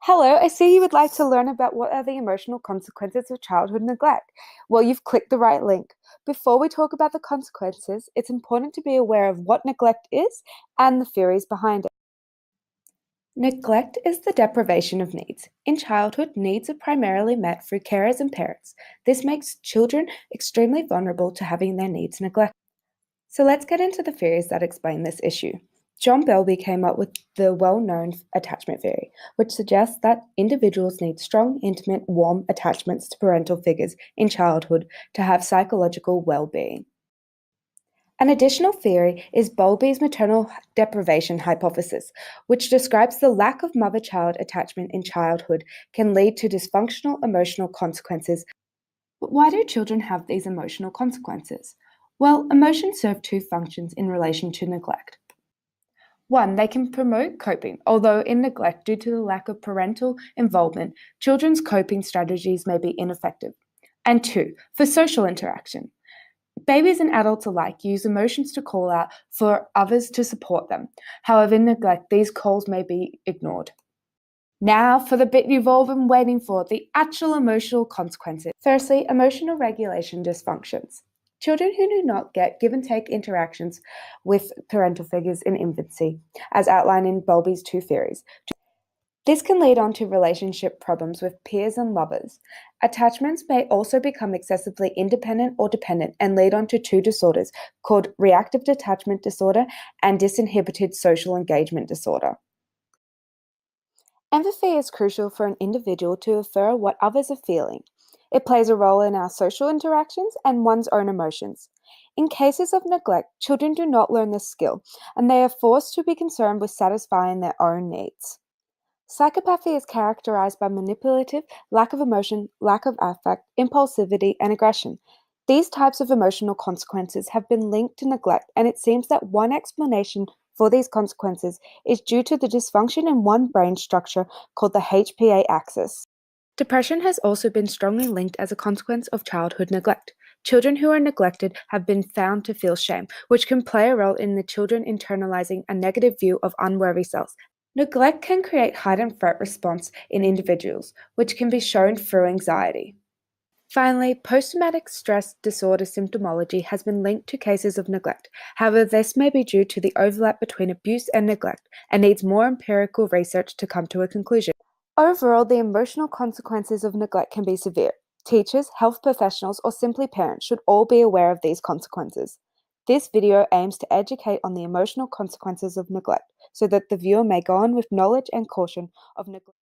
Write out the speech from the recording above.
Hello, I see you would like to learn about what are the emotional consequences of childhood neglect. Well, you've clicked the right link. Before we talk about the consequences, it's important to be aware of what neglect is and the theories behind it. Neglect is the deprivation of needs. In childhood, needs are primarily met through carers and parents. This makes children extremely vulnerable to having their needs neglected. So let's get into the theories that explain this issue. John Bowlby came up with the well-known attachment theory, which suggests that individuals need strong, intimate, warm attachments to parental figures in childhood to have psychological well-being. An additional theory is Bowlby's maternal deprivation hypothesis, which describes the lack of mother-child attachment in childhood can lead to dysfunctional emotional consequences. But why do children have these emotional consequences? Well, emotions serve two functions in relation to neglect. One, they can promote coping, although in neglect due to the lack of parental involvement, children's coping strategies may be ineffective. And two, for social interaction. Babies and adults alike use emotions to call out for others to support them. However, in neglect, these calls may be ignored. Now for the bit you've all been waiting for, the actual emotional consequences. Firstly, emotional regulation dysfunctions. Children who do not get give and take interactions with parental figures in infancy, as outlined in Bowlby's two theories. This can lead on to relationship problems with peers and lovers. Attachments may also become excessively independent or dependent and lead on to two disorders called reactive detachment disorder and disinhibited social engagement disorder. Empathy is crucial for an individual to infer what others are feeling. It plays a role in our social interactions and one's own emotions. In cases of neglect, children do not learn this skill, and they are forced to be concerned with satisfying their own needs. Psychopathy is characterized by manipulative, lack of emotion, lack of affect, impulsivity, and aggression. These types of emotional consequences have been linked to neglect, and it seems that one explanation for these consequences is due to the dysfunction in one brain structure called the HPA axis. Depression has also been strongly linked as a consequence of childhood neglect. Children who are neglected have been found to feel shame, which can play a role in the children internalizing a negative view of unworthy selves. Neglect can create heightened threat response in individuals, which can be shown through anxiety. Finally, post-traumatic stress disorder symptomology has been linked to cases of neglect. However, this may be due to the overlap between abuse and neglect and needs more empirical research to come to a conclusion. Overall, the emotional consequences of neglect can be severe. Teachers, health professionals, or simply parents should all be aware of these consequences. This video aims to educate on the emotional consequences of neglect so that the viewer may go on with knowledge and caution of neglect.